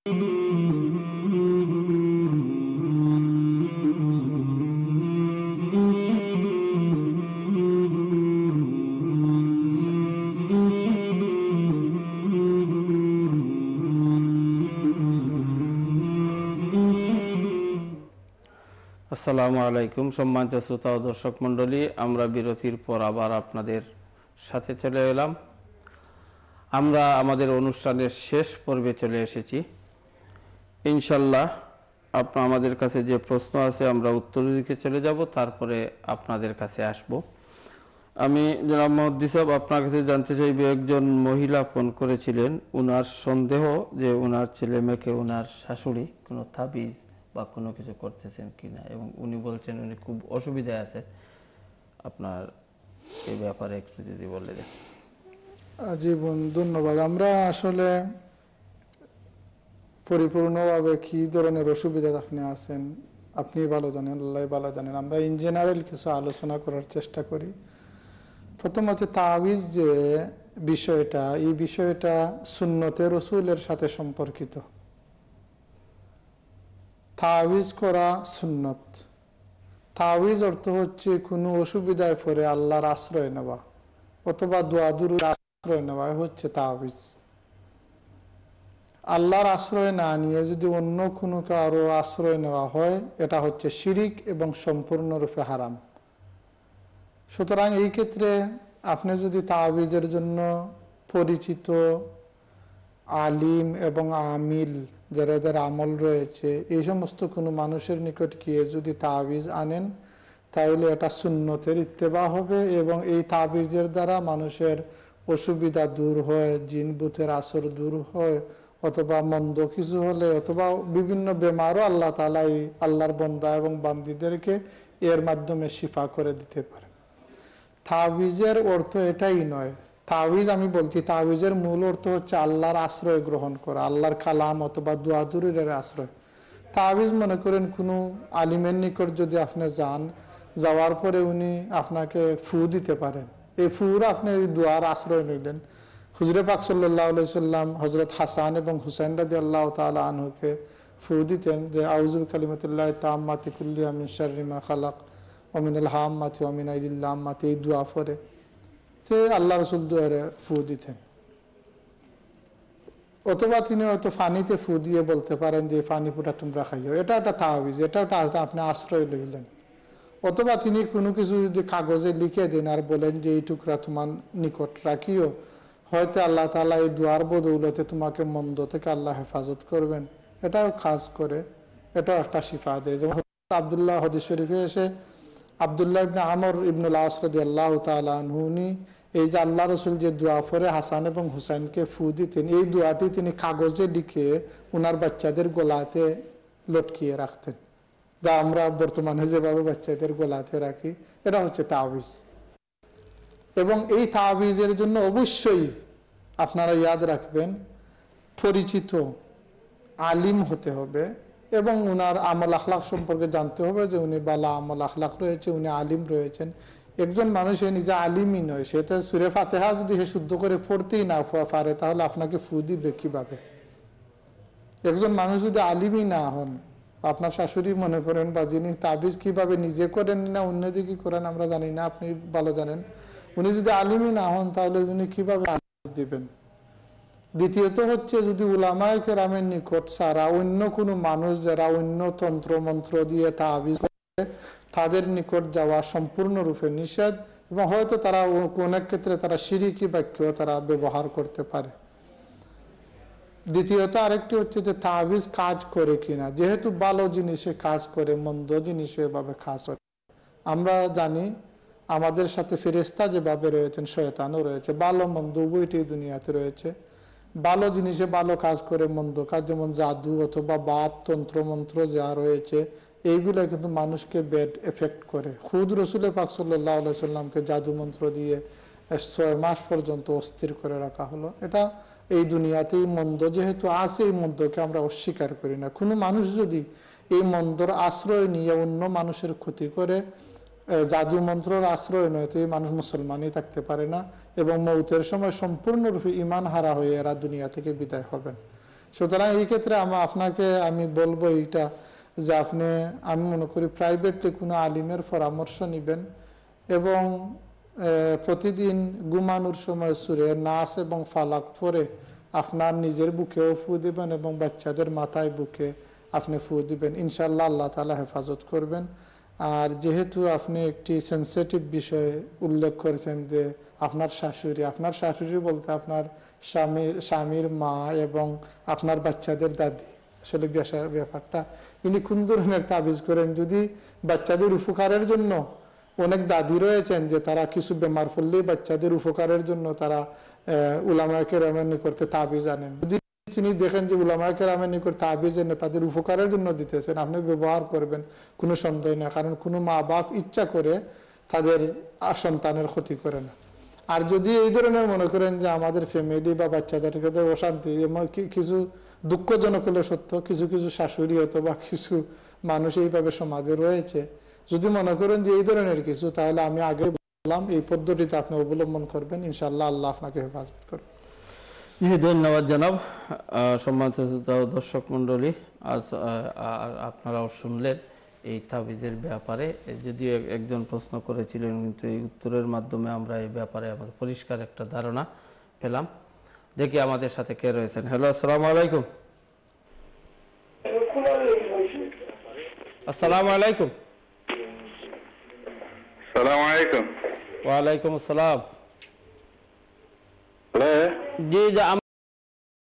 আসসালামু আলাইকুম সম্মানিত শ্রোতা ও দর্শক মণ্ডলী, আমরা বিরতির পর আবার আপনাদের সাথে চলে এলাম। আমরা আমাদের অনুষ্ঠানের শেষ পর্বে চলে এসেছি। ইনশাল্লাহ আমাদের কাছে যে প্রশ্ন আছে আমরা উত্তরের দিকে চলে যাব, তারপরে আপনাদের কাছে আসব। আমি জনাব মুহাদ্দিস সাহেব আপনার কাছে জানতে চাইব, একজন মহিলা ফোন করেছিলেন, উনার সন্দেহ যে উনার ছেলে মেয়েকে উনার শাশুড়ি কোনো তাবিজ বা কোনো কিছু করতেছেন কিনা, এবং উনি বলছেন উনি খুব অসুবিধায় আছে। আপনার এই ব্যাপারে একটু যদি বলে দেন। জি বোন, ধন্যবাদ। আমরা আসলে পরিপূর্ণভাবে কি ধরনের অসুবিধা আপনি আছেন আপনি ভালো জানেন, আল্লাহ ভালো জানেন। আমরা ইন জেনারেল কিছু আলোচনা করার চেষ্টা করি। প্রথমত তাবিজ যে বিষয়টা, এই বিষয়টা সুন্নতে রসুলের সাথে সম্পর্কিত। তাবিজ করা সুন্নত। তাবিজ অর্থ হচ্ছে কোনো অসুবিধায় পড়ে আল্লাহর আশ্রয় নেওয়া অথবা দোয়াদুরুর আশ্রয় নেওয়া হচ্ছে তাবিজ। আল্লাহর আশ্রয় না নিয়ে যদি অন্য কোনো কারো আশ্রয় নেওয়া হয়, এটা হচ্ছে শিরিক এবং সম্পূর্ণরূপে হারাম। সুতরাং এই ক্ষেত্রে আপনি যদি তাবিজের জন্য পরিচিত আলিম এবং আমিল যারা যারা আমল রয়েছে এই সমস্ত কোনো মানুষের নিকট গিয়ে যদি তাবিজ আনেন, তাহলে এটা সুন্নতের ইত্তেবা হবে এবং এই তাবিজের দ্বারা মানুষের অসুবিধা দূর হয়, জিন ভূতের আসর দূর হয়, অথবা মন্দ কিছু হলে অথবা বিভিন্ন বেমারও আল্লাহ তাআলা এই আল্লাহর বান্দা এবং বান্দীদেরকে এর মাধ্যমে শিফা করে দিতে পারে। তাবিজের অর্থ এটাই নয়। তাবিজ আমি বলছি, তাবিজের মূল অর্থ হচ্ছে আল্লাহর আশ্রয় গ্রহণ করা, আল্লাহর কালাম অথবা দুআদুরের আশ্রয়। তাবিজ মনে করেন কোনো আলিমের নিকট যদি আপনি যান, যাওয়ার পরে উনি আপনাকে ফু দিতে পারেন, এই ফুর আপনি দোয়ার আশ্রয় নিলেন। হুজুরে পাক সাল্লাল্লাহু আলাইহি সাল্লাম হযরত হাসান এবং হুসাইন রাদিয়াল্লাহু তাআলা আনহুকে ফু দিতেন যে আউযু বিকালিমাতিল্লাহি তাম্মাতি কুল্লিহা মিন শাররি মা খালাক ওয়া মিনাল হাম্মাতি ওয়া মিন আইদিল লাম্মাতি, এই দোয়া পড়ে আল্লাহ রসুল দুয়ারে ফু দিতেন। অথবা তিনি হয়তো ফানিতে ফু দিয়ে বলতে পারেন যে ফানি ফুটা তোমরা খাইও, এটা একটা তাবিজ, এটা আপনি আশ্রয় লইলেন। অথবা তিনি কোনো কিছু যদি কাগজে লিখে দেন আর বলেন যে এই টুকরা তোমার নিকট রাখিও, হয়তো আল্লাহ তাআলা এই দুয়ার বদৌলতে তোমাকে মন্দ থেকে আল্লাহ হেফাজত করবেন, এটাও কাজ করে, এটাও একটা শিফা দেয়। যেমন আব্দুল্লাহ হাদিস শরীফে এসে আব্দুল্লাহ ইবনে আমর ইবনুল আস রাদিয়াল্লাহু তাআলা আনহু এই যে আল্লাহ রসুল যে দোয়া পরে হাসান এবং হুসাইনকে ফু দিতেন, এই দোয়াটি তিনি কাগজে লিখে উনার বাচ্চাদের গলাতে লটকিয়ে রাখতেন, যা আমরা বর্তমানে যেভাবে বাচ্চাদের গলাতে রাখি, এটা হচ্ছে তাবিজ। এবং এই তাবিজের জন্য অবশ্যই আপনারা ইয়াদ রাখবেন পরিচিত আলিম হতে হবে এবং উনার আমল আখলাক সম্পর্কে জানতে হবে যে উনি বালা আমল আখলাক রয়েছে, উনি আলিম রয়েছেন। একজন মানুষ নিজে আলিমই নয়, সে তো সূরা ফাতিহা যদি সে শুদ্ধ করে পড়তেই না পারে, তাহলে আপনাকে ফু দিবে কিভাবে? একজন মানুষ যদি আলিমই না হন, আপনার শাশুড়ি মনে করেন বা যিনি তাবিজ কিভাবে নিজে করেন না অন্যদিকে করেন আমরা জানি না, আপনি ভালো জানেন, উনি যদি আলিমই না হন তাহলে উনি কিভাবে তাবিজ দিবেন? দ্বিতীয়ত হচ্ছে যদি উলামায়ে কেরামের নিকট ছাড়া অন্য কোনো মানুষ যারা অন্য তন্ত্র মন্ত্র দিয়ে তাবিজ করে, তাদের নিকট যাওয়া সম্পূর্ণরূপে নিষেধ, এবং হয়তো তারা অনেক ক্ষেত্রে তারা শিরকি বাক্য তারা ব্যবহার করতে পারে। দ্বিতীয়ত আরেকটি হচ্ছে যে তাবিজ কাজ করে কিনা, যেহেতু ভালো জিনিসে কাজ করে, মন্দ জিনিসে এভাবে কাজ করে। আমরা জানি আমাদের সাথে ফেরেশতা যেভাবে রয়েছেন, শয়তানও রয়েছে, ভালো মন্দ উভয়টি দুনিয়াতে রয়েছে। ভালো জিনিসে ভালো কাজ করে, মন্দ কাজ যেমন জাদু অথবা বাদ তন্ত্র মন্ত্র যা রয়েছে এইগুলো কিন্তু মানুষকে ব্যাড এফেক্ট করে। খুদ রসুল পাক সাল্লাল্লাহু আলাইহি সাল্লামকে জাদু মন্ত্র দিয়ে 6 মাস পর্যন্ত অস্থির করে রাখা হলো। এটা এই দুনিয়াতেই মন্দ যেহেতু আছে, এই মন্দকে আমরা অস্বীকার করি না। কোনো মানুষ যদি এই মন্দর আশ্রয় নিয়ে অন্য মানুষের ক্ষতি করে, জাদু মন্ত্রের আশ্রয় নয়, তো এই মানুষ মুসলমানই থাকতে পারে না এবং মৌতের সময় সম্পূর্ণরূপে ঈমান হারা হয়ে এরা দুনিয়া থেকে বিদায় হবেন। সুতরাং এই ক্ষেত্রে আপনাকে আমি বলবো এইটা যে আপনি, আমি মনে করি প্রাইভেটলি কোনো আলিমের পরামর্শ নেবেন এবং প্রতিদিন ঘুমানোর সময় সূরা নাস এবং ফালাক পড়ে আপনার নিজের বুকেও ফু দিবেন এবং বাচ্চাদের মাথায় বুকে আপনি ফু দিবেন, ইনশাল্লাহ আল্লাহ তাআলা হেফাজত করবেন। আর যেহেতু আপনি একটি সেন্সিটিভ বিষয় উল্লেখ করেছেন যে আপনার শাশুড়ি বলতে আপনার স্বামীর মা এবং আপনার বাচ্চাদের দাদি, আসলে ব্যাপারটা তিনি কোন ধরনের তাবিজ করেন, যদি বাচ্চাদের উপকারের জন্য, অনেক দাদি রয়েছেন যে তারা কিছু বেমার পড়লেই বাচ্চাদের উপকারের জন্য তারা উলামায়ে কেরামের নিকটে তাবিজ আনেন, যদি তিনি দেখেন যে উলামায়ে কেরামের নিকট তাবিজ এনে তাদের উপকারের জন্য দিতেছেন, আপনি ব্যবহার করবেন, কোনো সন্দেহ না। কারণ কোনো মা বাপ ইচ্ছা করে তাদের সন্তানের ক্ষতি করে না। আর যদি এই ধরনের মনে করেন যে আমাদের ফ্যামিলি বা বাচ্চাদের ক্ষেত্রে অশান্তি, এমন কিছু দুঃখজনক হলে সত্য, কিছু কিছু শাশুড়ি অথবা কিছু মানুষ এইভাবে সমাজে রয়েছে, যদি মনে করেন যে এই ধরনের কিছু, তাহলে আমি আগে বললাম এই পদ্ধতিতে আপনি অবলম্বন করবেন, ইনশাআল্লাহ আল্লাহ আপনাকে হেফাজত করবেন। জি, ধন্যবাদ জনাব। সম্মানিত দর্শক মন্ডলী, আজ আপনারাও শুনলেন এই তাবিজের ব্যাপারে। যদিও একজন প্রশ্ন করেছিলেন, কিন্তু এই উত্তরের মাধ্যমে আমরা এই ব্যাপারে আমাদের পরিষ্কার একটা ধারণা পেলাম। দেখি আমাদের সাথে কে রয়েছেন। হ্যালো, আসসালামু আলাইকুম। আসসালামু আলাইকুম। সালাম আলাইকুম। ওয়ালাইকুম আসসালাম। হ্যালো। জি,